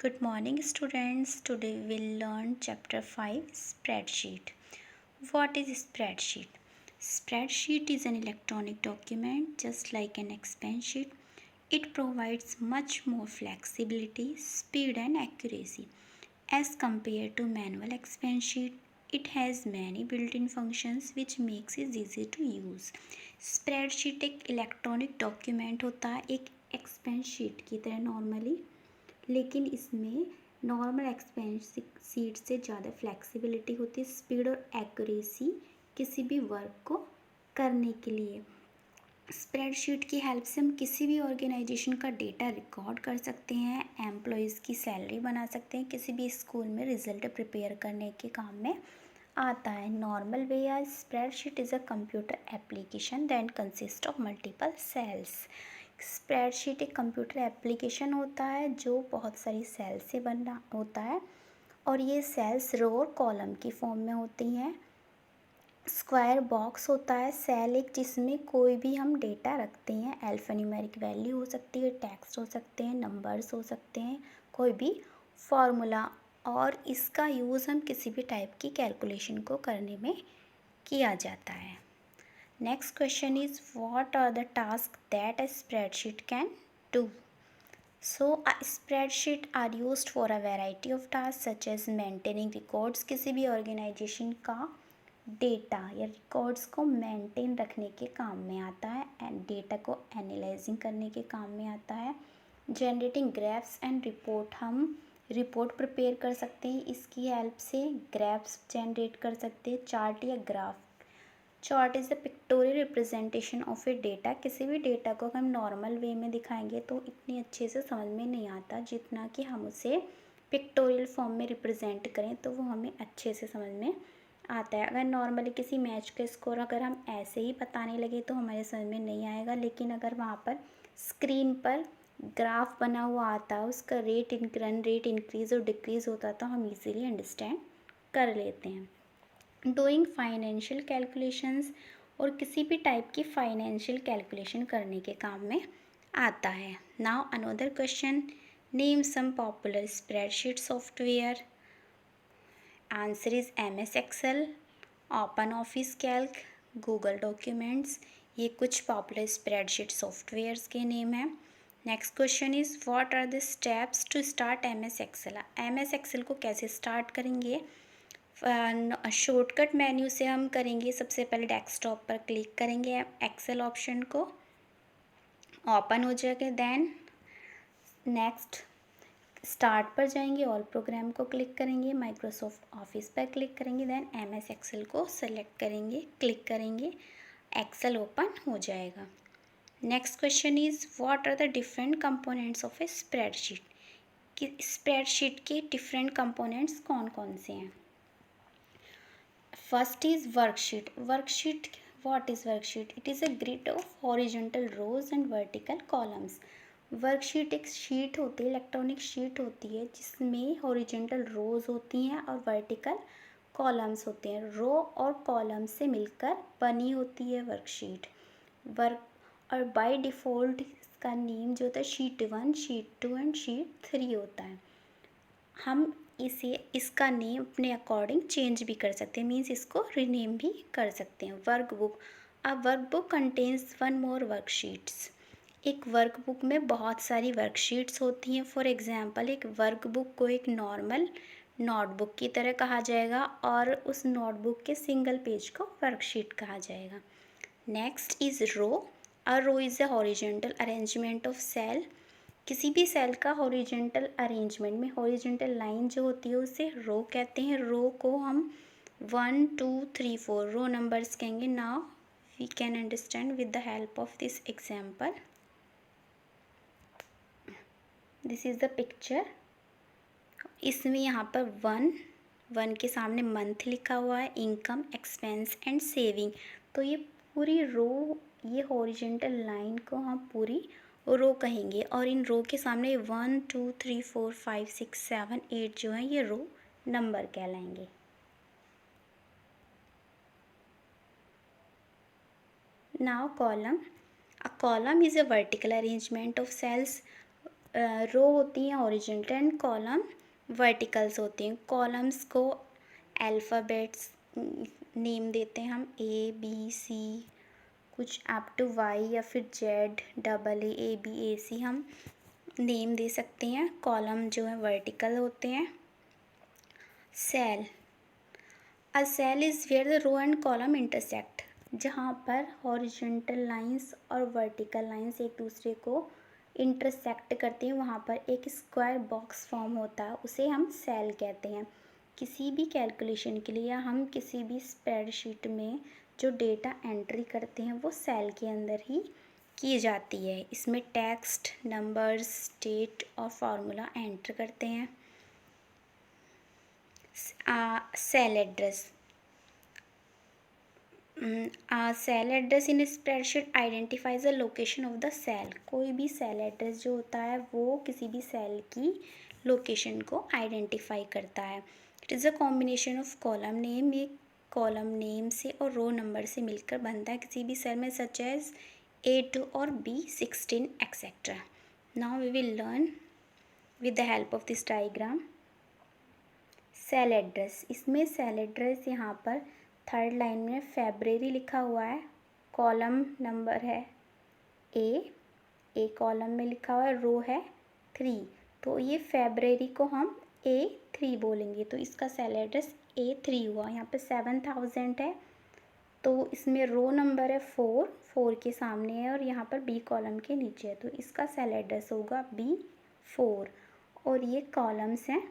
Good morning, students. Today we'll learn chapter 5 Spreadsheet. What is spreadsheet? Spreadsheet is an electronic document just like an expense sheet. It provides much more flexibility, speed, and accuracy as compared to manual expense sheet. It has many built-in functions which makes it easy to use. Spreadsheet एक electronic document होता है, एक expense sheet की तरह normally, लेकिन इसमें normal expense sheet से ज़्यादा फ्लेक्सिबिलिटी होती है, स्पीड और एक्यूरेसी किसी भी वर्क को करने के लिए। स्प्रेडशीट की हेल्प से हम किसी भी ऑर्गेनाइजेशन का डेटा रिकॉर्ड कर सकते हैं, एम्प्लॉयज़ की सैलरी बना सकते हैं, किसी भी स्कूल में रिजल्ट प्रिपेयर करने के काम में आता है। नॉर्मल वे या spreadsheet is a computer application that consist of multiple cells. Spreadsheet एक कंप्यूटर एप्लीकेशन होता है जो बहुत सारी सेल से बना होता है और ये सेल्स रो और कॉलम की फॉर्म में होती हैं। स्क्वायर बॉक्स होता है सेल एक, जिसमें कोई भी हम डेटा रखते हैं। अल्फान्यूमेरिक वैल्यू हो सकती है, टेक्स्ट हो सकते हैं, नंबर्स हो सकते हैं, कोई भी फार्मूला, और इसका यूज़ हम किसी भी टाइप की कैलकुलेशन को करने में किया जाता है। Next question is, what are the tasks that a spreadsheet can do? So a spreadsheet are used for a variety of tasks such as maintaining records। किसी भी ऑर्गेनाइजेशन का डेटा या रिकॉर्ड्स को मेंटेन रखने के काम में आता है एंड डेटा को एनालाइजिंग करने के काम में आता है। जनरेटिंग ग्राफ्स एंड रिपोर्ट, हम रिपोर्ट प्रिपेयर कर सकते हैं, इसकी हेल्प से ग्राफ्स जनरेट कर सकते हैं। चार्ट या graph, chart is the pictorial representation of A data. किसी भी डेटा को हम नॉर्मल वे में दिखाएंगे तो इतनी अच्छे से समझ में नहीं आता, जितना कि हम उसे पिक्टोरियल फॉर्म में रिप्रेजेंट करें तो वो हमें अच्छे से समझ में आता है। अगर नॉर्मली किसी मैच का स्कोर अगर हम ऐसे ही बताने लगे तो हमारे समझ में नहीं आएगा, लेकिन अगर वहाँ पर स्क्रीन पर ग्राफ बना हुआ आता है, उसका रन रेट इंक्रीज़ और डिक्रीज़ होता है तो हम इजीली अंडरस्टैंड कर लेते हैं। डूइंग फाइनेंशियल कैलकुलेशंस, और किसी भी टाइप की फाइनेंशियल कैलकुलेशन करने के काम में आता है। Now another question, name some popular spreadsheet software. Answer is MS Excel, open office calc, Google documents. ये कुछ पॉपुलर स्प्रेडशीट सॉफ्टवेयर्स के नेम हैं। Next question is, what are the steps to start MS Excel. MS Excel को कैसे start करेंगे? Shortcut menu से हम करेंगे। सबसे पहले डेस्कटॉप पर क्लिक करेंगे, एक्सेल ऑप्शन को ओपन हो जाएगा। देन नेक्स्ट स्टार्ट पर जाएंगे, ऑल प्रोग्राम को क्लिक करेंगे, माइक्रोसॉफ्ट ऑफिस पर क्लिक करेंगे, देन MS एक्सेल को सेलेक्ट करेंगे, क्लिक करेंगे, एक्सेल ओपन हो जाएगा। Next question is, what are the different components of a spreadsheet. कि स्प्रेडशीट के डिफरेंट कंपोनेंट्स कौन कौन से हैं? First is worksheet. Worksheet, what is worksheet? It is a grid of horizontal rows and vertical columns. Worksheet एक sheet होती है, electronic sheet होती है, जिसमें हॉरिजेंटल रोज होती हैं और वर्टिकल कॉलम्स होते हैं। रो और कॉलम से मिलकर बनी होती है वर्कशीट। वर्क और बाय डिफ़ॉल्ट इसका नेम जो होता है शीट 1, शीट 2 एंड शीट 3 होता है। हम इसका नेम अपने अकॉर्डिंग चेंज भी कर सकते हैं, मीन्स इसको रीनेम भी कर सकते हैं। वर्कबुक, अ workbook contains one more worksheets. एक वर्कबुक में बहुत सारी वर्कशीट्स होती हैं। फॉर एग्जांपल, एक वर्कबुक को एक नॉर्मल नोटबुक की तरह कहा जाएगा और उस नोटबुक के सिंगल पेज को वर्कशीट कहा जाएगा। Next is row. A row is a horizontal arrangement of cell. किसी भी सेल का हॉरिजेंटल अरेंजमेंट में हॉरिजेंटल लाइन जो होती है उसे रो कहते हैं। रो को हम 1 2 3 4 रो नंबर्स कहेंगे। Now we can understand with the help of this example. This is the picture. इसमें यहाँ पर 1 के सामने मंथ लिखा हुआ है, इनकम, एक्सपेंस एंड सेविंग। तो ये पूरी रो, ये हॉरिजेंटल लाइन को हम पूरी रो कहेंगे और इन रो के सामने 1 2 3 4 5 6 7 8 जो है ये रो नंबर कहलाएंगे। Now column. A column is a vertical arrangement of cells. Row होती हैं हॉरिजॉन्टल एंड कॉलम वर्टिकल्स होती हैं। कॉलम्स को अल्फ़ाबेट्स नेम देते हैं हम, ए बी सी, कुछ अप टू वाई या फिर जेड, डबल ए बी ए सी हम नेम दे सकते हैं। कॉलम जो है वर्टिकल होते हैं। Cell, a cell is where the row and column intersect, जहाँ पर हॉरिजॉन्टल लाइंस और वर्टिकल लाइंस एक दूसरे को इंटरसेक्ट करती हैं, वहाँ पर एक स्क्वायर बॉक्स फॉर्म होता है, उसे हम सेल कहते हैं। किसी भी कैलकुलेशन के लिए या हम किसी भी स्प्रेडशीट में जो डेटा एंट्री करते हैं वो सेल के अंदर ही की जाती है। इसमें टेक्स्ट, नंबर्स, डेट और फार्मूला एंटर करते हैं। Cell address, cell address in spreadsheet identifies the location of the cell. कोई भी सेल एड्रेस जो होता है वो किसी भी सेल की लोकेशन को आइडेंटिफाई करता है। It is a combination of column name, ये कॉलम नेम से और रो नंबर से मिलकर बनता है किसी भी सेल में, सच एज A2 और B16 etcetera. Now we will learn with the help of this diagram cell address. इसमें सेल एड्रेस यहाँ पर थर्ड लाइन में फेब्रुअरी लिखा हुआ है, कॉलम नंबर है ए कॉलम में लिखा हुआ है, रो है 3, तो ये फेब्रुअरी को हम A3 बोलेंगे, तो इसका सेल एड्रेस A3 हुआ। यहाँ पे 7000 है, तो इसमें रो नंबर है 4 के सामने है और यहाँ पर बी कॉलम के नीचे है, तो इसका सेल एड्रेस होगा B4। और ये कॉलम्स हैं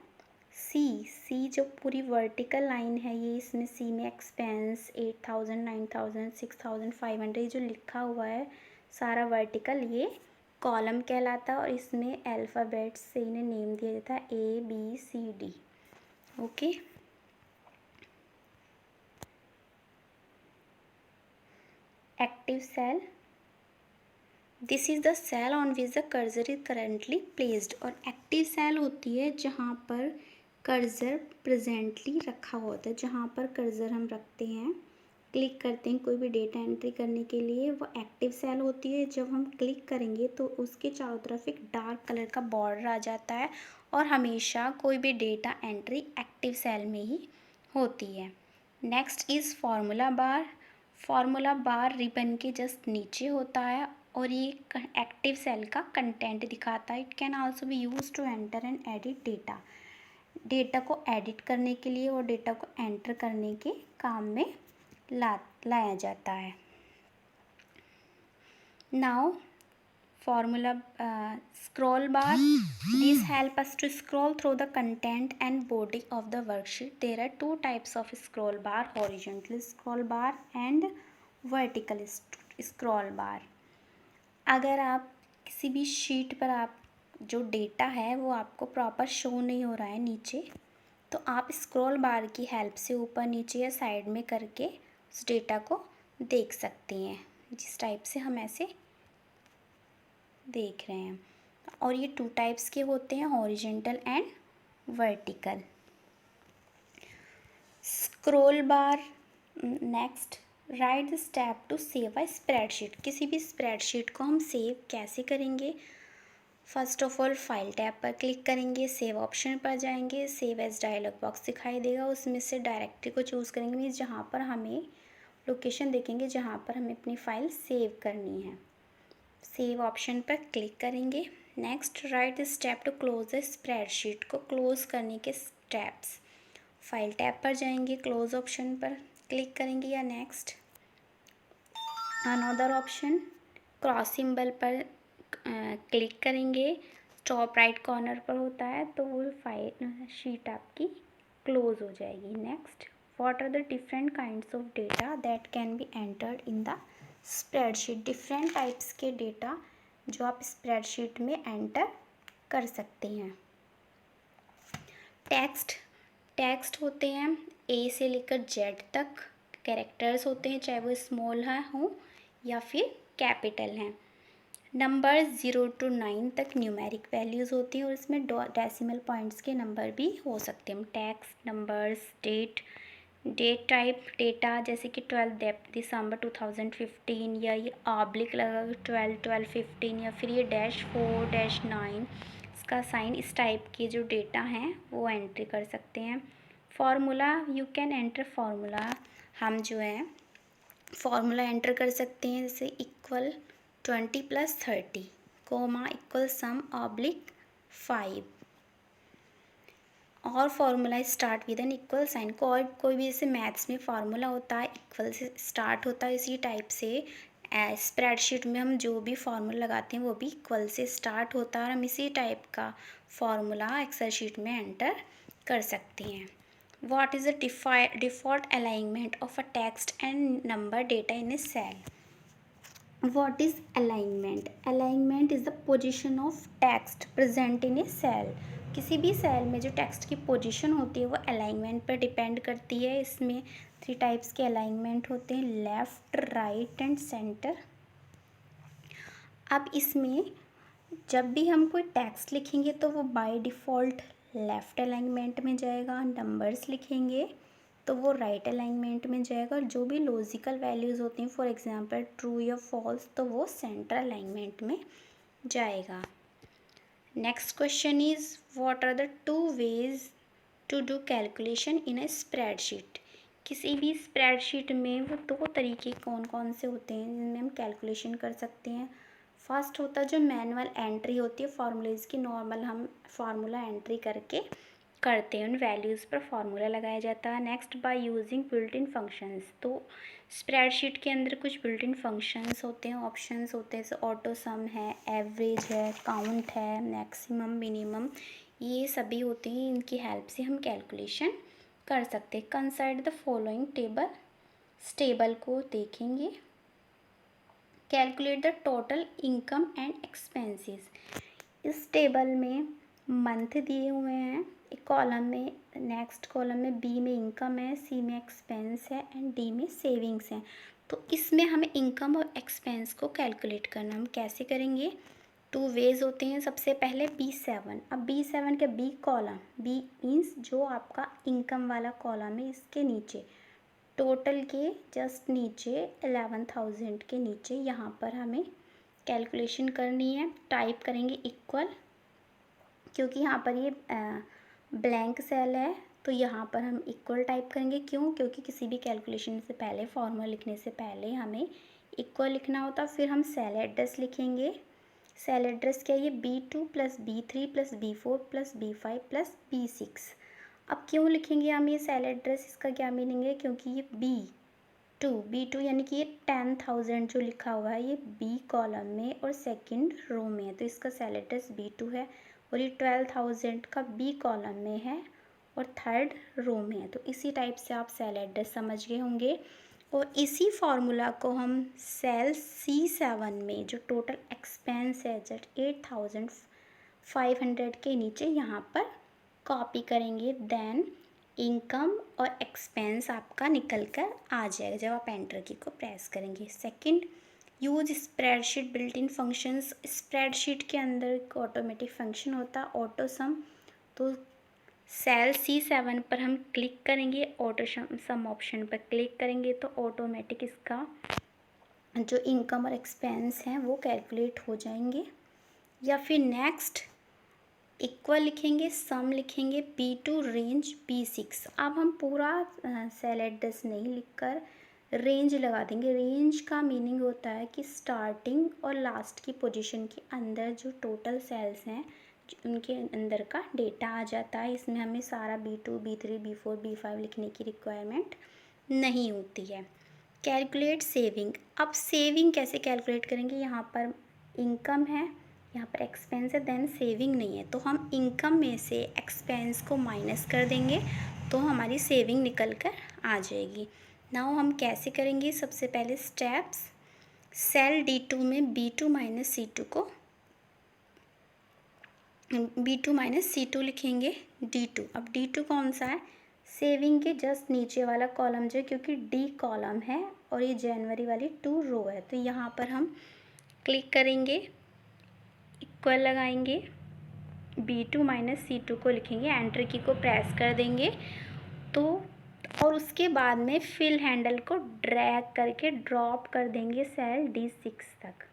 सी जो पूरी वर्टिकल लाइन है, ये इसमें सी में एक्सपेंस 8000, 9000, 6500 जो लिखा हुआ है सारा वर्टिकल, ये कॉलम कहलाता है और इसमें अल्फ़ाबेट्स से इन्हें नेम दिया जाता है ABCD। Okay, active cell, this is the cell on which the cursor is currently placed. और एक्टिव सेल होती है जहाँ पर कर्सर प्रेजेंटली रखा होता है, जहाँ पर कर्सर हम रखते हैं, क्लिक करते हैं कोई भी डेटा एंट्री करने के लिए, वो एक्टिव सेल होती है। जब हम क्लिक करेंगे तो उसके चारों तरफ एक डार्क कलर का बॉर्डर आ जाता है और हमेशा कोई भी डेटा एंट्री एक्टिव सेल में ही होती है। Next is formula bar. Formula bar ribbon के जस्ट नीचे होता है और ये एक्टिव सेल का कंटेंट दिखाता है। It can also be use to enter and edit data, data को एडिट करने के लिए और डेटा को एंटर करने के काम में लाया जाता है। Now formula scroll bar, these help us to scroll through the content and body of the worksheet. There are two types of scroll bar, horizontal scroll bar and vertical scroll bar. अगर आप किसी भी sheet पर आप जो data है वो आपको प्रॉपर शो नहीं हो रहा है नीचे, तो आप स्क्रॉल बार की हेल्प से ऊपर नीचे या साइड में करके उस डेटा को देख सकते हैं, जिस टाइप से हम ऐसे देख रहे हैं। और ये 2 टाइप्स के होते हैं, horizontal and vertical. Scroll bar, next write the step to save a spreadsheet. किसी भी स्प्रेडशीट को हम सेव कैसे करेंगे? First of all file tab पर क्लिक करेंगे, सेव ऑप्शन पर जाएंगे, सेव एज डायलॉग बॉक्स दिखाई देगा, उसमें से डायरेक्टरी को चूज़ करेंगे, मीन्स जहाँ पर हमें लोकेशन देखेंगे जहाँ पर हमें अपनी फ़ाइल सेव करनी है। सेव ऑप्शन पर क्लिक करेंगे। Next write the step to close the spreadsheet, को क्लोज करने के स्टेप्स, फाइल टैब पर जाएंगे, क्लोज ऑप्शन पर क्लिक करेंगे या next another option cross symbol पर क्लिक करेंगे, टॉप राइट कॉर्नर पर होता है, तो वो फाइल शीट आपकी क्लोज हो जाएगी। Next what are the different kinds of data that can be entered in the spreadsheet. Different types के डेटा जो आप स्प्रेडशीट में एंटर कर सकते हैं। टेक्स्ट होते हैं ए से लेकर जेड तक, कैरेक्टर्स होते हैं चाहे वो स्मॉल हों या फिर कैपिटल हैं। नंबर 0 to 9 तक न्यूमेरिक वैल्यूज़ होती हैं और इसमें डेसिमल पॉइंट्स के नंबर भी हो सकते हैं। Text, numbers, date, date type data, जैसे कि 12 दिसंबर 2015, या ये ऑब्लिक लगा 12/12/15, या फिर ये -4-9, इसका साइन, इस टाइप के जो डेटा हैं वो एंट्री कर सकते हैं। Formula, you can enter formula, हम जो है फार्मूला एंटर कर सकते हैं, जैसे equal 20 + 30, comma equal sum oblique 5, और formula start with an equal sign. कोई भी जैसे मैथ्स में फार्मूला होता है इक्वल से स्टार्ट होता है, इसी टाइप से स्प्रेडशीट में हम जो भी फार्मूला लगाते हैं वो भी इक्वल से स्टार्ट होता है, और हम इसी टाइप का फार्मूला एक्सेल शीट में एंटर कर सकते हैं। What is the default alignment of a text and number data in a cell? What is alignment? Alignment is the position of text present in a cell. किसी भी cell में जो text की position होती है वो अलाइनमेंट पर depend करती है। इसमें 3 टाइप्स के अलाइनमेंट होते हैं, लेफ़्ट, राइट एंड सेंटर। अब इसमें जब भी हम कोई टेक्स्ट लिखेंगे तो वो बाय डिफ़ॉल्ट लेफ़्ट अलाइनमेंट में जाएगा, नंबर्स लिखेंगे तो वो राइट अलाइनमेंट में जाएगा, और जो भी लॉजिकल वैल्यूज़ होती हैं, फॉर एग्जांपल ट्रू या फॉल्स, तो वो सेंटर अलाइनमेंट में जाएगा। Next question is what are the 2 ways to do calculation in a spreadsheet? किसी भी स्प्रेडशीट में वो 2 तरीके कौन कौन से होते हैं जिनमें हम कैलकुलेशन कर सकते हैं। फर्स्ट होता है जो मैनुअल एंट्री होती है फार्मूलेज की, नॉर्मल हम फार्मूला एंट्री करके करते हैं, उन वैल्यूज़ पर फार्मूला लगाया जाता है। Next by using built in functions, तो स्प्रेडशीट के अंदर कुछ बिल्ट इन फंक्शंस होते हैं, ऑप्शंस होते हैं, जैसे ऑटो सम है, एवरेज है, काउंट है, मैक्सिमम, मिनिमम, ये सभी होते हैं। इनकी हेल्प से हम कैलकुलेशन कर सकते हैं। कंसिडर द फॉलोइंग टेबल, इस टेबल को देखेंगे। Calculate the total income and expenses, इस टेबल में मंथ दिए हुए हैं एक कॉलम में, नेक्स्ट कॉलम में बी में इनकम है, सी में एक्सपेंस है एंड डी में सेविंग्स हैं। तो इसमें हमें इनकम और एक्सपेंस को कैलकुलेट करना, हम कैसे करेंगे? 2 वेज होते हैं। सबसे पहले B7, अब B7 के बी कॉलम, बी मीन्स जो आपका इनकम वाला कॉलम है, इसके नीचे टोटल के जस्ट नीचे 11,000 के नीचे यहाँ पर हमें कैलकुलेशन करनी है। टाइप करेंगे इक्वल, क्योंकि यहाँ पर ये ब्लैंक सेल है तो यहाँ पर हम इक्वल टाइप करेंगे। क्यों? क्योंकि किसी भी कैलकुलेशन से पहले, फॉर्मूला लिखने से पहले हमें इक्वल लिखना होता। फिर हम सेल एड्रेस लिखेंगे। सेल एड्रेस क्या है? ये B2 + B3 + B4 + B5 + B6। अब क्यों लिखेंगे हम ये सेल एड्रेस? इसका क्या मीनिंग है? क्योंकि ये B2 यानी कि ये 10,000 जो लिखा हुआ है ये B कॉलम में और सेकंड रो में है, तो इसका सेल एड्रेस B2 है। और ये 12,000 का B कॉलम में है और थर्ड रो में है, तो इसी टाइप से आप सेल एड्रेस समझ गए होंगे। और इसी फार्मूला को हम सेल C7 में जो टोटल एक्सपेंस है जस्ट 8,500 के नीचे यहाँ पर कॉपी करेंगे। देन इनकम और एक्सपेंस आपका निकल कर आ जाएगा जब आप एंटर की को प्रेस करेंगे। Second, use spreadsheet built in functions, spreadsheet के अंदर एक ऑटोमेटिक फंक्शन होता है ऑटो सम। तो सेल C7 पर हम क्लिक करेंगे, ऑटो सम ऑप्शन पर क्लिक करेंगे तो ऑटोमेटिक इसका जो इनकम और एक्सपेंस हैं वो कैलकुलेट हो जाएंगे। या फिर नेक्स्ट इक्वल लिखेंगे, सम लिखेंगे, B2 रेंज B6। अब हम पूरा सेल एड्रेस नहीं लिखकर रेंज लगा देंगे। रेंज का मीनिंग होता है कि स्टार्टिंग और लास्ट की पोजीशन के अंदर जो टोटल सेल्स हैं उनके अंदर का डेटा आ जाता है। इसमें हमें सारा B2, B3, B4, B5 लिखने की रिक्वायरमेंट नहीं होती है। कैलकुलेट सेविंग, अब सेविंग कैसे कैलकुलेट करेंगे? यहाँ पर इनकम है, यहाँ पर एक्सपेंस है, देन सेविंग नहीं है, तो हम इनकम में से एक्सपेंस को माइनस कर देंगे तो हमारी सेविंग निकल कर आ जाएगी। नाउ हम कैसे करेंगे? सबसे पहले स्टेप्स, सेल D2 में B2 - C2 लिखेंगे D2। अब D2 कौन सा है? सेविंग के जस्ट नीचे वाला कॉलम जो है, क्योंकि D कॉलम है और ये जनवरी वाली 2 रो है, तो यहाँ पर हम क्लिक करेंगे, इक्वल लगाएंगे, B2 - C2 को लिखेंगे, एंटर की को प्रेस कर देंगे तो और उसके बाद में फिल हैंडल को ड्रैग करके ड्रॉप कर देंगे सेल D6 तक।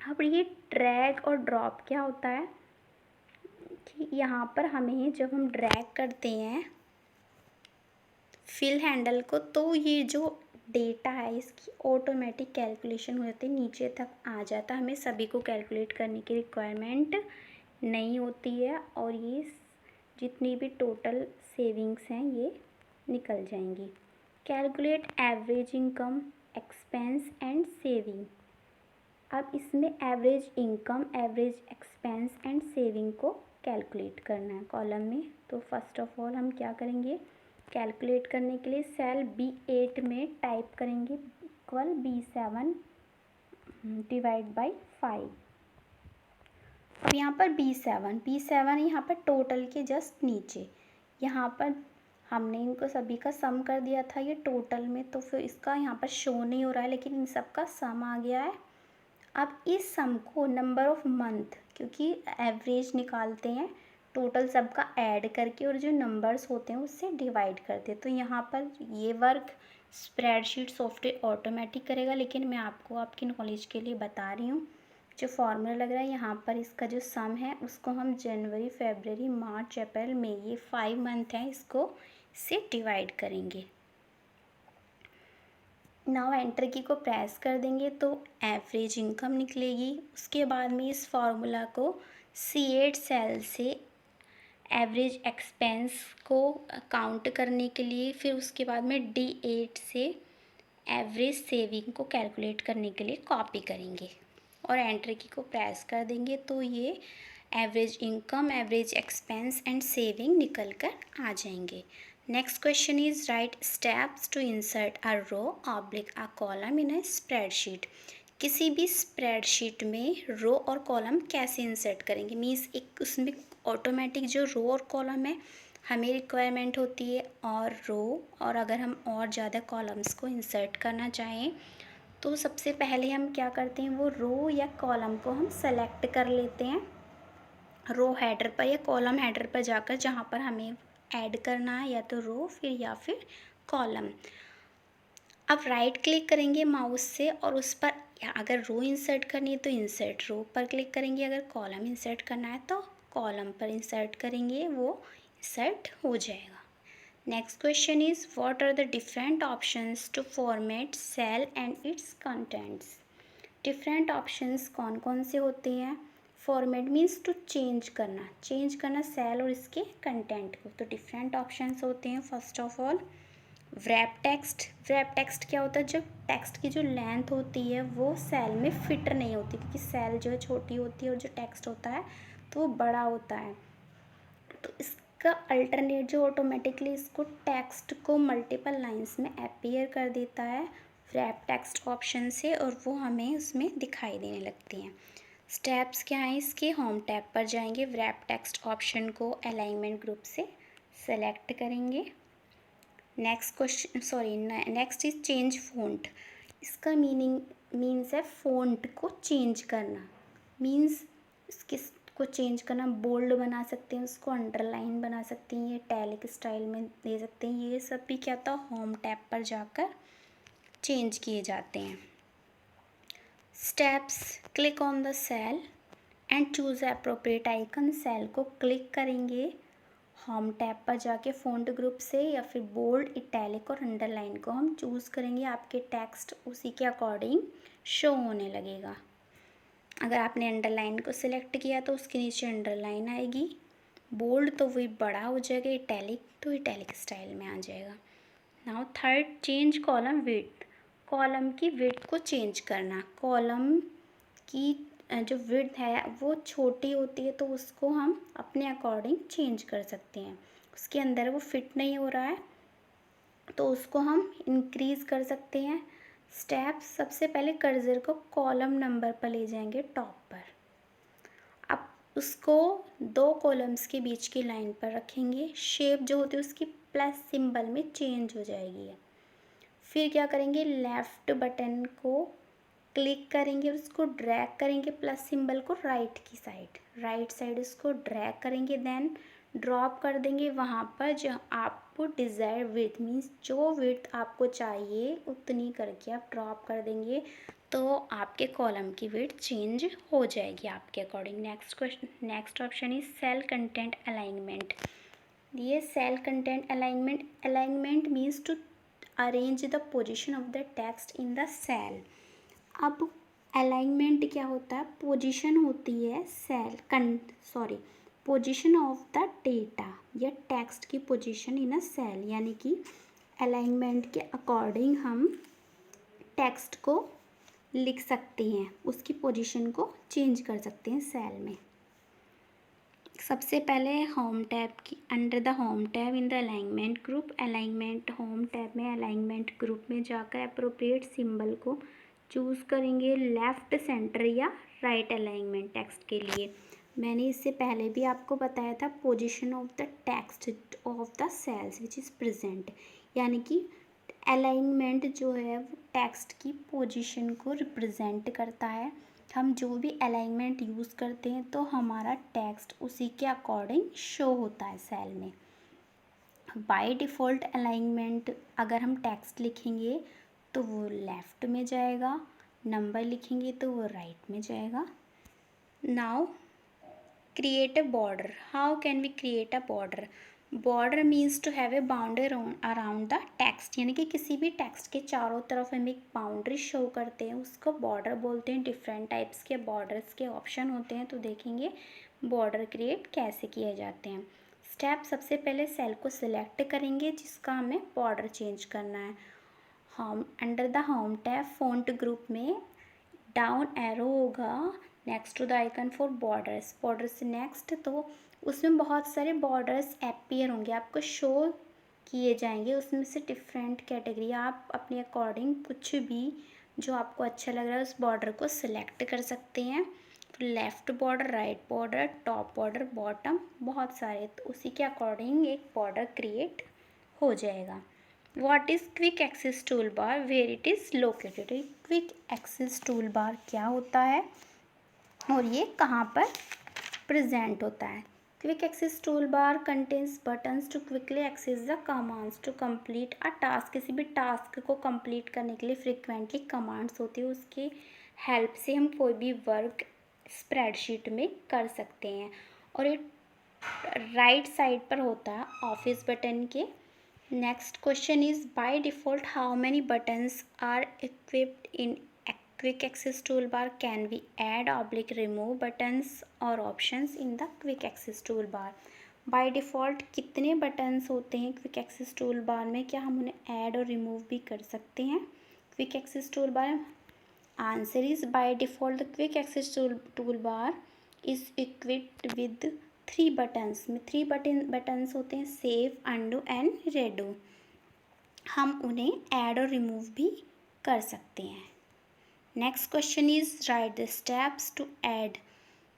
अब ये ड्रैग और ड्रॉप क्या होता है कि यहाँ पर हमें जब हम ड्रैग करते हैं फिल हैंडल को, तो ये जो डेटा है इसकी ऑटोमेटिक कैलकुलेशन हो जाती है, नीचे तक आ जाता है, हमें सभी को कैलकुलेट करने की रिक्वायरमेंट नहीं होती है, और ये जितनी भी टोटल सेविंग्स हैं ये निकल जाएंगी। Calculate average income, expense and saving. अब इसमें average income, average expense and saving को कैलकुलेट करना है कॉलम में। तो फर्स्ट ऑफ ऑल हम क्या करेंगे, कैलकुलेट करने के लिए सेल B8 में टाइप करेंगे इक्वल B7 डिवाइड बाई 5। अब यहाँ पर B7 यहाँ पर टोटल के जस्ट नीचे, यहाँ पर हमने इनको सभी का सम कर दिया था ये टोटल में, तो फिर इसका यहाँ पर शो नहीं हो रहा है, लेकिन इन सब का सम आ गया है। अब इस सम को नंबर ऑफ मंथ, क्योंकि एवरेज निकालते हैं टोटल सबका ऐड करके, और जो नंबर्स होते हैं उससे डिवाइड करते हैं, तो यहाँ पर ये वर्क स्प्रेडशीट सॉफ्टवेयर ऑटोमेटिक करेगा, लेकिन मैं आपको आपकी नॉलेज के लिए बता रही हूँ। जो फॉर्मूला लग रहा है यहाँ पर, इसका जो सम है उसको हम जनवरी, फरवरी, मार्च, अप्रैल, मई, ये 5 मंथ हैं, इसको से डिवाइड करेंगे। नाउ एंटर की को प्रेस कर देंगे तो एवरेज इनकम निकलेगी। उसके बाद में इस फार्मूला को C8 सेल से एवरेज एक्सपेंस को काउंट करने के लिए, फिर उसके बाद में D8 से एवरेज सेविंग को कैलकुलेट करने के लिए कॉपी करेंगे और एंटर की को प्रेस कर देंगे, तो ये average income, average expense and saving निकल कर आ जाएंगे। Next question is write steps to insert a row oblique a column in a spreadsheet. किसी भी स्प्रेडशीट में रो और कॉलम कैसे इंसर्ट करेंगे, मीन्स एक उसमें ऑटोमेटिक जो रो और कॉलम है हमें रिक्वायरमेंट होती है, और रो, और अगर हम और ज़्यादा कॉलम्स को इंसर्ट करना चाहें तो सबसे पहले हम क्या करते हैं, वो रो या कॉलम को हम सेलेक्ट कर लेते हैं रो हेडर पर या कॉलम हेडर पर जाकर, जहाँ पर हमें ऐड करना है या तो रो फिर या फिर कॉलम। अब राइट क्लिक करेंगे माउस से और उस पर, अगर रो इंसर्ट करनी है तो इंसर्ट रो पर क्लिक करेंगे, अगर कॉलम इंसर्ट करना है तो कॉलम पर इंसर्ट करेंगे, वो इंसर्ट हो जाएगा। Next question is what are the different options to format cell and its contents. Different options कौन कौन से होते हैं, फॉर्मेट मीन्स टू चेंज करना सेल और इसके कंटेंट को, तो डिफरेंट ऑप्शंस होते हैं। First of all wrap text क्या होता है, जब टेक्स्ट की जो लेंथ होती है वो सेल में फिट नहीं होती, क्योंकि सेल जो है छोटी होती है और जो टेक्स्ट होता है तो वो बड़ा होता है, तो इसका अल्टरनेट जो ऑटोमेटिकली इसको टेक्स्ट को मल्टीपल लाइंस में अपीयर कर देता है व्रैप टेक्स्ट ऑप्शन से, और वो हमें उसमें दिखाई देने लगती हैं। स्टेप्स क्या हैं इसके, होम टैब पर जाएंगे, व्रैप टेक्स्ट ऑप्शन को अलाइनमेंट ग्रुप से सेलेक्ट करेंगे। Next is change font. इसका मीन्स है फ़ॉन्ट को चेंज करना, मीन्स इसको चेंज करना, बोल्ड बना सकते हैं, उसको अंडरलाइन बना सकते हैं, ये टैलिक स्टाइल में दे सकते हैं, ये सब भी क्या था होम टैब पर जाकर चेंज किए जाते हैं। Steps, click on the cell and choose appropriate icon. Cell को क्लिक करेंगे होम टैब पर जाके फ़ॉन्ट ग्रुप से, या फिर बोल्ड, इटैलिक और अंडरलाइन को हम चूज़ करेंगे, आपके टेक्स्ट उसी के अकॉर्डिंग शो होने लगेगा। अगर आपने अंडरलाइन को सिलेक्ट किया तो उसके नीचे अंडरलाइन आएगी, बोल्ड तो वही बड़ा हो जाएगा, इटैलिक तो इटैलिक स्टाइल में आ जाएगा। Now third, change column width. Column की विड्थ को चेंज करना, कॉलम की जो विड्थ है वो छोटी होती है तो उसको हम अपने अकॉर्डिंग चेंज कर सकते हैं, उसके अंदर वो फिट नहीं हो रहा है तो उसको हम इंक्रीज़ कर सकते हैं। स्टेप्स, सबसे पहले कर्सर को कॉलम नंबर पर ले जाएंगे टॉप पर, अब उसको 2 कॉलम्स के बीच की लाइन पर रखेंगे, शेप जो होती है उसकी प्लस सिंबल में चेंज हो जाएगी। फिर क्या करेंगे, लेफ़्ट बटन को क्लिक करेंगे और उसको ड्रैग करेंगे प्लस सिंबल को राइट साइड उसको ड्रैग करेंगे, देन ड्रॉप कर देंगे वहाँ पर जहाँ आपको डिज़ायर विड्थ मीन्स जो विड्थ आपको चाहिए उतनी करके आप ड्रॉप कर देंगे, तो आपके कॉलम की विड्थ चेंज हो जाएगी आपके according. Next option is cell content alignment. ये cell content alignment means to arrange the position of the text in the cell. अब अलाइनमेंट क्या होता है? पोजीशन होती है पोजीशन ऑफ द डेटा या टेक्स्ट की पोजीशन इन अ सेल, यानी कि अलाइनमेंट के अकॉर्डिंग हम टेक्स्ट को लिख सकते हैं, उसकी पोजीशन को चेंज कर सकते हैं सेल में। सबसे पहले होम टैब की under the home tab in the alignment group, alignment home tab में अलाइनमेंट ग्रुप में जाकर अप्रोप्रिएट सिंबल को चूज़ करेंगे, लेफ़्ट सेंटर या राइट अलाइनमेंट टेक्स्ट के लिए। मैंने इससे पहले भी आपको बताया था position of the text of the cells which is present, यानी कि अलाइनमेंट जो है वो टेक्स्ट की पोजीशन को रिप्रेजेंट करता है। हम जो भी अलाइनमेंट यूज़ करते हैं तो हमारा टेक्स्ट उसी के अकॉर्डिंग शो होता है सेल में। बाय डिफ़ॉल्ट अलाइनमेंट अगर हम टेक्स्ट लिखेंगे तो वो लेफ़्ट में जाएगा, नंबर लिखेंगे तो वो राइट में जाएगा। Now create a border. How can we create a border? Border means to have a boundary around the text, यानी कि किसी भी टेक्स्ट के चारों तरफ हम एक बाउंड्री शो करते हैं, उसको बॉर्डर बोलते हैं। डिफरेंट टाइप्स के बॉर्डर्स के ऑप्शन होते हैं, तो देखेंगे बॉर्डर क्रिएट कैसे किए जाते हैं। स्टेप, सबसे पहले सेल को सिलेक्ट करेंगे जिसका हमें बॉर्डर चेंज करना है। Home under the home tab font group में डाउन एरो होगा next to the icon for borders, border से नेक्स्ट, तो उसमें बहुत सारे बॉर्डर्स अपीयर होंगे, आपको शो किए जाएंगे। उसमें से डिफरेंट कैटेगरी, आप अपने अकॉर्डिंग कुछ भी जो आपको अच्छा लग रहा है उस बॉर्डर को सिलेक्ट कर सकते हैं। तो left border, right border, top border, bottom, बहुत सारे, तो उसी के अकॉर्डिंग एक बॉर्डर क्रिएट हो जाएगा। What is quick access tool bar? Where it is located? Quick access tool bar क्या होता है और ये कहाँ पर प्रेजेंट होता है? Quick access tool bar contains buttons to quickly access the commands to complete a task. किसी भी टास्क को कंप्लीट करने के लिए फ्रिक्वेंटली कमांड्स होती है, उसकी हेल्प से हम कोई भी वर्क स्प्रेडशीट में कर सकते हैं। और ये राइट साइड पर होता है ऑफिस बटन के। Next question is, by default how many buttons are equipped in a quick access toolbar? Can we add oblique remove buttons or options in the quick access toolbar? By default कितने buttons होते हैं quick access toolbar में? क्या हम उन्हें add और remove भी कर सकते हैं quick access toolbar? Answer is by default the quick access toolbar is equipped with 3 buttons में 3 बटन्स होते हैं, सेव, अंडू एंड रेडो। हम उन्हें ऐड और रिमूव भी कर सकते हैं। Next question is write the steps to add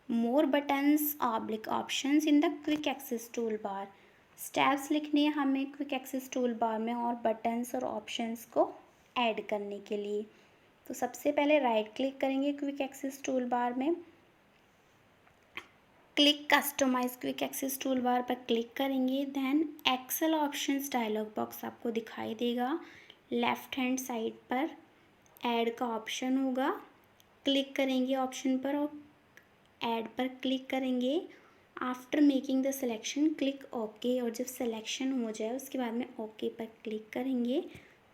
more buttons oblique options in the quick access tool bar. Steps लिखने हैं हमें क्विक एक्सेस टूल बार में और बटन्स और ऑप्शंस को ऐड करने के लिए। तो सबसे पहले राइट क्लिक करेंगे क्विक एक्सेस टूल बार में, click customize quick access tool bar पर क्लिक करेंगे। Then Excel options dialog box आपको दिखाई देगा। लेफ़्ट हैंड साइड पर ऐड का ऑप्शन होगा, क्लिक करेंगे ऑप्शन पर और ऐड पर क्लिक करेंगे। After making the selection click okay, और जब सिलेक्शन हो जाए उसके बाद में ओके पर क्लिक करेंगे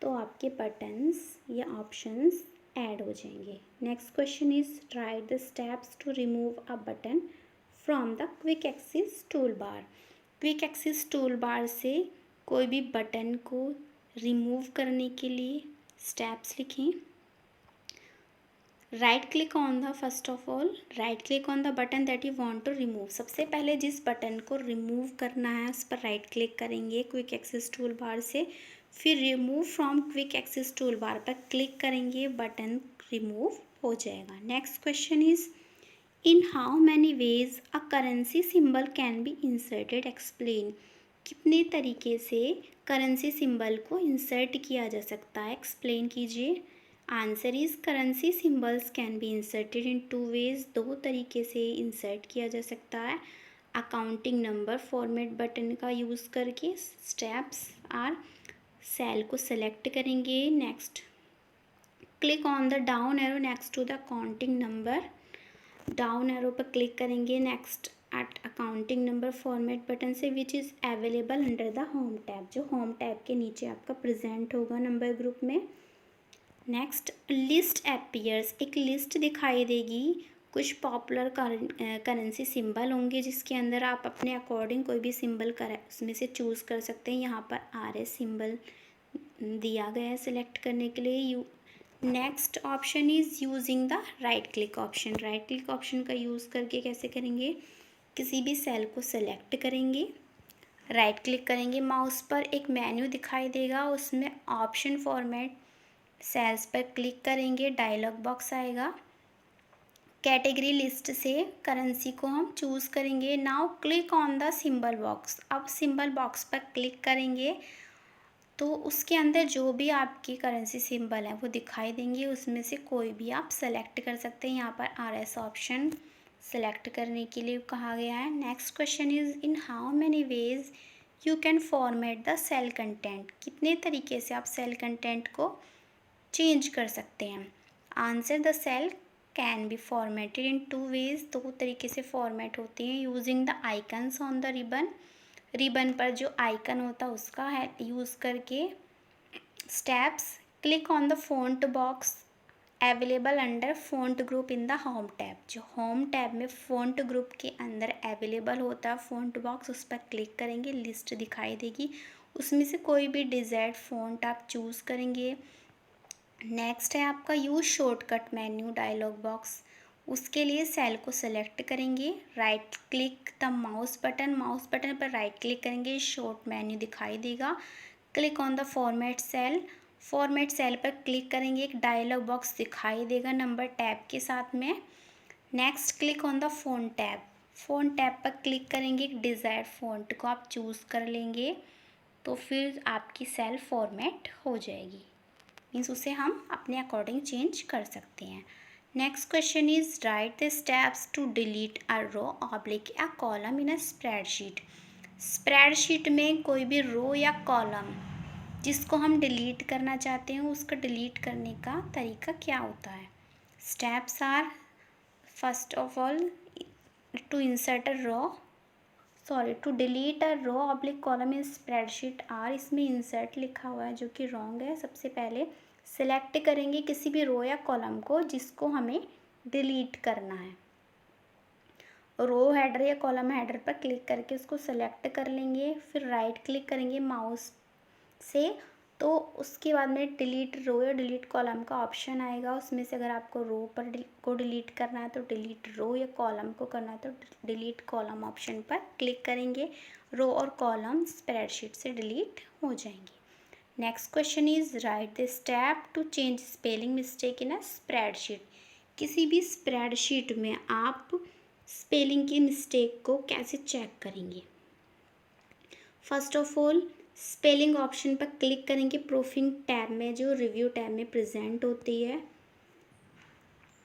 तो आपके बटन्स या ऑप्शंस ऐड हो जाएंगे। Next question is write the steps to remove a button from the quick access tool bar. Quick access tool bar से कोई भी बटन को रिमूव करने के लिए स्टेप्स लिखें। Right click on the first of all right click on the button that you want to remove. सबसे पहले जिस बटन को रिमूव करना है उस पर राइट क्लिक करेंगे क्विक एक्सेस टूल बार से, फिर remove from quick access tool bar पर क्लिक करेंगे, बटन रिमूव हो जाएगा। Next question is in how many ways a currency symbol can be inserted? Explain. कितने तरीके से करेंसी सिंबल को इंसर्ट किया जा सकता है, एक्सप्लेन कीजिए। Answer is currency symbols can be inserted in 2 ways. 2 तरीके से इंसर्ट किया जा सकता है। अकाउंटिंग नंबर फॉर्मेट बटन का यूज़ करके। स्टेप्स आर, सेल को सेलेक्ट करेंगे, next click on the down arrow next to the accounting number, down arrow पर क्लिक करेंगे, next at accounting number format button से which is available under the home tab, जो home tab के नीचे आपका present होगा number group में। Next list appears, एक लिस्ट दिखाई देगी, कुछ पॉपुलर करेंसी सिंबल होंगे जिसके अंदर आप अपने अकॉर्डिंग कोई भी सिंबल उसमें से चूज़ कर सकते हैं। यहाँ पर RS सिंबल दिया गया है सिलेक्ट करने के लिए। Next option is using the right click option, right click option का यूज़ करके कैसे करेंगे, किसी भी सेल को सेलेक्ट करेंगे, राइट क्लिक करेंगे, माउस पर एक मेन्यू दिखाई देगा, उसमें ऑप्शन फॉर्मेट सेल्स पर क्लिक करेंगे, डायलॉग बॉक्स आएगा, कैटेगरी लिस्ट से करेंसी को हम चूज़ करेंगे। Now click on the symbol box, अब सिंबल बॉक्स पर क्लिक करेंगे तो उसके अंदर जो भी आपकी करेंसी सिंबल है वो दिखाई देंगे, उसमें से कोई भी आप सेलेक्ट कर सकते हैं। यहाँ पर RS ऑप्शन सेलेक्ट करने के लिए कहा गया है। Next question is in how many ways you can format the cell content, कितने तरीके से आप सेल कंटेंट को चेंज कर सकते हैं। Answer the cell can be formatted in 2 ways, 2 तरीके से फॉर्मेट होते हैं। Using the icons on the ribbon, ribbon पर जो आइकन होता है उसका है यूज़ करके। Steps, click on the font box available under font group in the home tab, जो होम टैब में फ़ॉन्ट ग्रुप के अंदर अवेलेबल होता है फ़ॉन्ट बॉक्स, उस पर क्लिक करेंगे, लिस्ट दिखाई देगी, उसमें से कोई भी डिज़ायर्ड फ़ॉन्ट आप चूज़ करेंगे। नेक्स्ट है आपका use shortcut menu dialog box, उसके लिए सेल को सेलेक्ट करेंगे, right click the mouse button पर राइट क्लिक करेंगे, शॉर्ट मेन्यू दिखाई देगा, click on the format cell पर क्लिक करेंगे, एक डायलॉग बॉक्स दिखाई देगा नंबर टैब के साथ में। Next click on the font tab पर क्लिक करेंगे, एक डिज़ायर्ड फ़ॉन्ट को आप चूज़ कर लेंगे तो फिर आपकी सेल फॉर्मेट हो जाएगी, मीन्स उसे हम अपने अकॉर्डिंग चेंज कर सकते हैं। Next question is write the steps to delete a row oblique a column in a spreadsheet, spreadsheet में कोई भी रो या कॉलम जिसको हम डिलीट करना चाहते हैं उसका डिलीट करने का तरीका क्या होता है। Steps are, first of all to insert a row to delete a row oblique column in spreadsheet are, इसमें इंसर्ट लिखा हुआ है जो कि रॉन्ग है। सबसे पहले सिलेक्ट करेंगे किसी भी रो या कॉलम को जिसको हमें डिलीट करना है, रो हेडर या कॉलम हेडर पर क्लिक करके उसको सेलेक्ट कर लेंगे, फिर राइट क्लिक करेंगे माउस से, तो उसके बाद में डिलीट रो या डिलीट कॉलम का ऑप्शन आएगा, उसमें से अगर आपको रो पर को डिलीट करना है तो डिलीट रो, या कॉलम को करना है तो डिलीट कॉलम ऑप्शन पर क्लिक करेंगे, रो और कॉलम स्प्रेडशीट से डिलीट हो जाएंगे। Next question is write the step to change spelling mistake in a spreadsheet, किसी भी स्प्रेडशीट में आप स्पेलिंग की मिस्टेक को कैसे चेक करेंगे। First of all spelling option पर क्लिक करेंगे, प्रूफिंग टैब में जो रिव्यू टैब में प्रेजेंट होती है।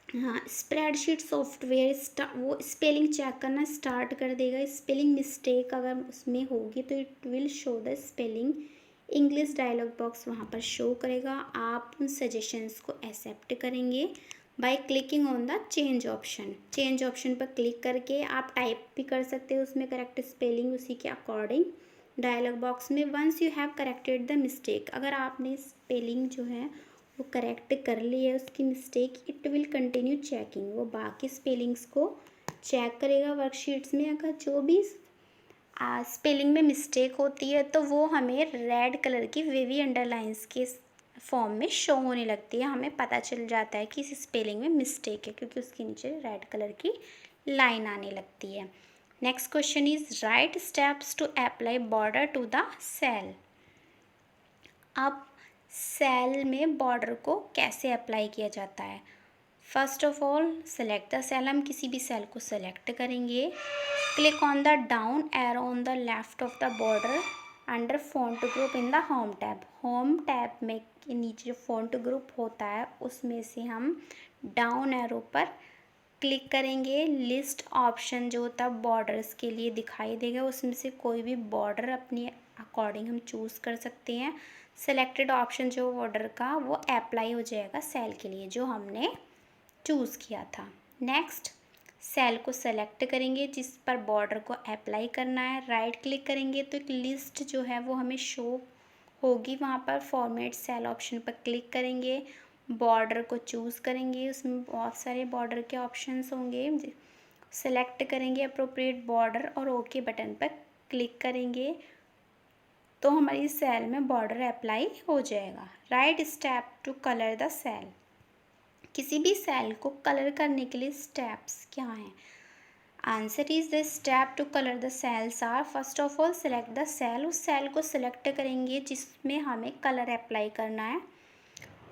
हाँ, स्प्रेडशीट सॉफ्टवेयर वो स्पेलिंग चेक करना स्टार्ट कर देगा, स्पेलिंग मिस्टेक अगर उसमें होगी तो it will show the spelling English dialog box वहाँ पर शो करेगा। आप उन सजेशंस को एक्सेप्ट करेंगे by clicking on the change option पर क्लिक करके आप टाइप भी कर सकते हो उसमें करेक्ट स्पेलिंग उसी के अकॉर्डिंग डायलॉग बॉक्स में। Once you have corrected the mistake, अगर आपने स्पेलिंग जो है वो करेक्ट कर ली है उसकी mistake, it will continue checking, वो बाकी स्पेलिंग्स को चेक करेगा वर्कशीट्स में। अगर जो भी स्पेलिंग में मिस्टेक होती है तो वो हमें रेड कलर की वेवी अंडरलाइंस के फॉर्म में शो होने लगती है, हमें पता चल जाता है कि इस स्पेलिंग में मिस्टेक है क्योंकि उसके नीचे रेड कलर की लाइन आने लगती है। Next question is write steps to apply border to the cell, अब सेल में बॉर्डर को कैसे अप्लाई किया जाता है। First of all select the cell, हम किसी भी सेल को सेलेक्ट करेंगे, click on the down arrow on the left of the border under font group in the home tab में के नीचे जो फॉन्ट ग्रुप होता है उसमें से हम डाउन एरो पर क्लिक करेंगे, लिस्ट ऑप्शन जो होता है बॉर्डर्स के लिए दिखाई देगा, उसमें से कोई भी बॉर्डर अपनी अकॉर्डिंग हम चूज़ कर सकते हैं। सेलेक्टेड ऑप्शन जो बॉर्डर का वो अप्लाई हो जाएगा सेल के लिए जो हमने चूज़ किया था। नेक्स्ट सेल को सेलेक्ट करेंगे जिस पर बॉर्डर को अप्लाई करना है, राइट क्लिक करेंगे तो एक लिस्ट जो है वो हमें शो होगी। वहाँ पर फॉर्मेट सेल ऑप्शन पर क्लिक करेंगे, बॉर्डर को चूज़ करेंगे, उसमें बहुत सारे बॉर्डर के ऑप्शंस होंगे, सेलेक्ट करेंगे अप्रोप्रिएट बॉर्डर और ओके बटन पर क्लिक करेंगे तो हमारी सेल में बॉर्डर अप्लाई हो जाएगा। Write step to colour the cell. किसी भी सेल को कलर करने के लिए स्टेप्स क्या हैं? Answer is the step to colour the cells are first of all select the cell. उस सेल को सिलेक्ट करेंगे जिसमें हमें कलर अप्लाई करना है।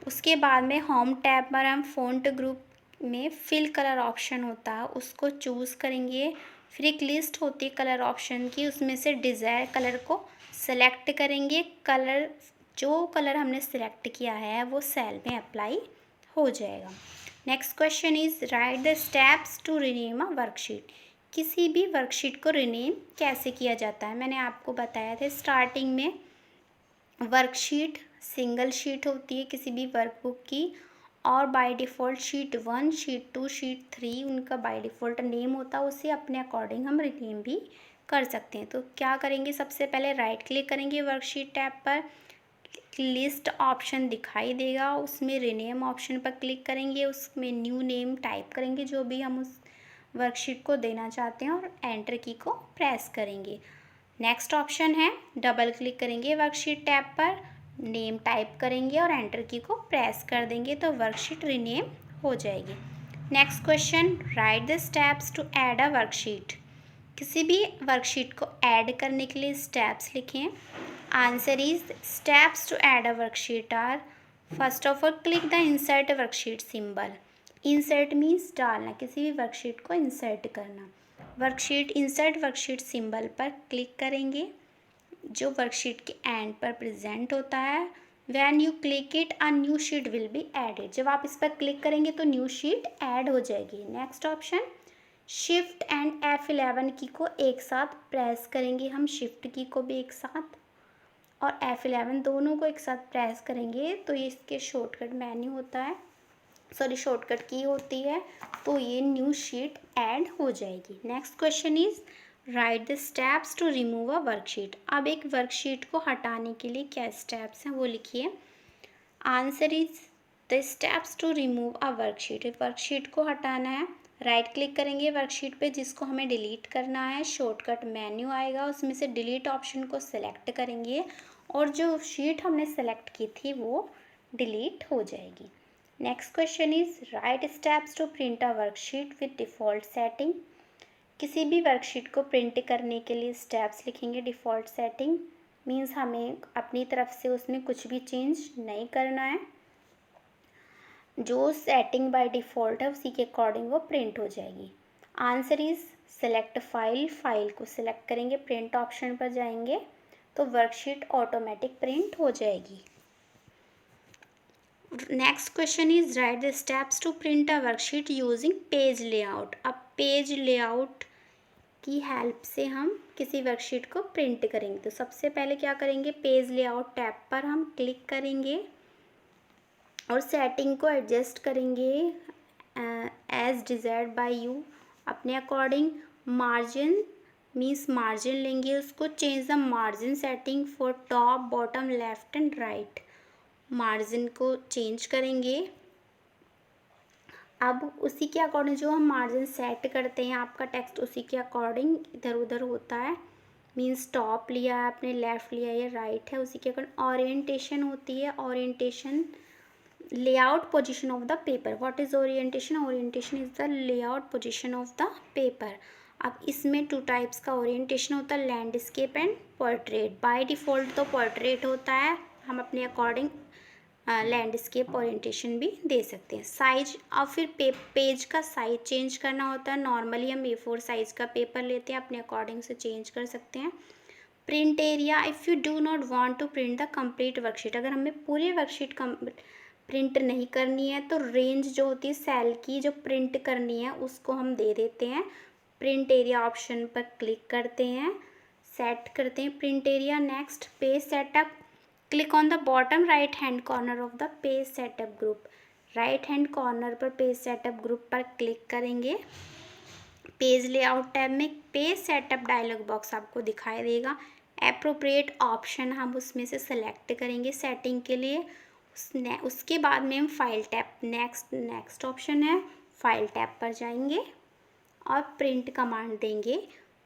उसके बाद में होम टैब पर हम फ़ॉन्ट ग्रुप में फिल कलर ऑप्शन होता है उसको चूज़ करेंगे। फिर एक लिस्ट होती है कलर ऑप्शन की, उसमें से डिज़ायर कलर को सेलेक्ट करेंगे। कलर जो कलर हमने सेलेक्ट किया है वो सेल में अप्लाई हो जाएगा। Next question is write the steps to rename a worksheet. किसी भी वर्कशीट को रीनेम कैसे किया जाता है? मैंने आपको बताया था स्टार्टिंग में वर्कशीट सिंगल शीट होती है किसी भी वर्कबुक की और by default sheet 1, sheet 2, sheet 3 उनका बाय डिफ़ॉल्ट नेम होता है, उसे अपने अकॉर्डिंग हम रीनेम भी कर सकते हैं। तो क्या करेंगे, सबसे पहले राइट क्लिक करेंगे वर्कशीट टैब पर, लिस्ट ऑप्शन दिखाई देगा, उसमें रीनेम ऑप्शन पर क्लिक करेंगे, उसमें न्यू नेम टाइप करेंगे जो भी हम उस वर्कशीट को देना चाहते हैं और एंटर की को प्रेस करेंगे। नेक्स्ट ऑप्शन है डबल क्लिक करेंगे वर्कशीट टैब पर, नेम टाइप करेंगे और एंटर की को प्रेस कर देंगे तो वर्कशीट रीनेम हो जाएगी। Next question write the steps to add a worksheet. किसी भी वर्कशीट को ऐड करने के लिए स्टेप्स लिखें। Answer is steps to add a worksheet are first of all click the insert worksheet symbol. Insert means डालना, किसी भी वर्कशीट को इंसर्ट करना। वर्कशीट इंसर्ट वर्कशीट सिंबल पर क्लिक करेंगे जो वर्कशीट के एंड पर प्रेजेंट होता है। When you click it a new sheet will be added. जब आप इस पर क्लिक करेंगे तो न्यू शीट ऐड हो जाएगी। Next option shift and F11 की को एक साथ प्रेस करेंगे, हम शिफ्ट की को भी एक साथ और F11 दोनों को एक साथ प्रेस करेंगे तो ये इसके शॉर्टकट मेन्यू होता है, सॉरी शॉर्टकट की होती है, तो ये न्यू शीट ऐड हो जाएगी। Next question is write the steps to remove a worksheet. अब एक वर्कशीट को हटाने के लिए क्या स्टेप्स हैं वो लिखिए। Answer is the steps to remove a worksheet. Worksheet को हटाना है, राइट क्लिक करेंगे वर्कशीट पे जिसको हमें डिलीट करना है, शॉर्टकट मेन्यू आएगा उसमें से डिलीट ऑप्शन को सिलेक्ट करेंगे और जो शीट हमने सेलेक्ट की थी वो डिलीट हो जाएगी। Next question is write steps to print a worksheet with default setting. किसी भी वर्कशीट को प्रिंट करने के लिए स्टेप्स लिखेंगे। डिफ़ॉल्ट सेटिंग मीन्स हमें अपनी तरफ से उसमें कुछ भी चेंज नहीं करना है, जो सेटिंग बाय डिफ़ॉल्ट है उसी के अकॉर्डिंग वो प्रिंट हो जाएगी। Answer is select file. File को सिलेक्ट करेंगे, प्रिंट ऑप्शन पर जाएंगे तो वर्कशीट ऑटोमेटिक प्रिंट हो जाएगी। Next question is write the steps to print a worksheet using page layout. अब पेज लेआउट की हेल्प से हम किसी वर्कशीट को प्रिंट करेंगे तो सबसे पहले क्या करेंगे, पेज लेआउट टैब पर हम क्लिक करेंगे और सेटिंग को एडजस्ट करेंगे एज डिज़ायर्ड बाय यू अपने अकॉर्डिंग। मार्जिन मीन्स मार्जिन लेंगे उसको, change the margin setting for top bottom left and right. Margin को चेंज करेंगे। अब उसी के अकॉर्डिंग जो हम मार्जिन सेट करते हैं आपका टेक्स्ट उसी के अकॉर्डिंग इधर उधर होता है। मीन्स टॉप लिया है आपने, लेफ़्ट लिया है या राइट है, उसी के अकॉर्डिंग ओरिएंटेशन होती है। Orientation layout position of the paper. What is orientation? Orientation is the layout position of the paper. अब इसमें 2 टाइप्स का ओरिएंटेशन होता है, landscape and portrait. By default तो पोर्ट्रेट होता है, हम अपने अकॉर्डिंग लैंडस्केप ओरिएंटेशन भी दे सकते हैं। साइज और फिर पेज का साइज चेंज करना होता है। नॉर्मली हम A4 साइज का पेपर लेते हैं, अपने अकॉर्डिंग से चेंज कर सकते हैं। Print area, if you do not want to print the complete worksheet, अगर हमें पूरी वर्कशीट प्रिंट नहीं करनी है तो रेंज जो होती है सेल की जो प्रिंट करनी है उसको हम दे देते हैं। प्रिंट एरिया ऑप्शन पर क्लिक करते हैं, सेट करते हैं print area. Next page setup, click on the bottom right hand corner of the page setup group. Right hand corner पर पेज सेटअप ग्रुप पर क्लिक करेंगे। पेज लेआउट टैब में page setup dialog box आपको दिखाई देगा। Appropriate option हम उसमें से सेलेक्ट करेंगे सेटिंग के लिए। उसके बाद में हम फाइल टैब, नेक्स्ट ऑप्शन है, फाइल टैब पर जाएंगे और प्रिंट कमांड देंगे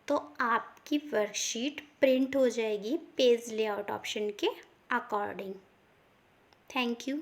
तो आपकी वर्कशीट प्रिंट हो जाएगी पेज लेआउट ऑप्शन के अकॉर्डिंग। Thank you.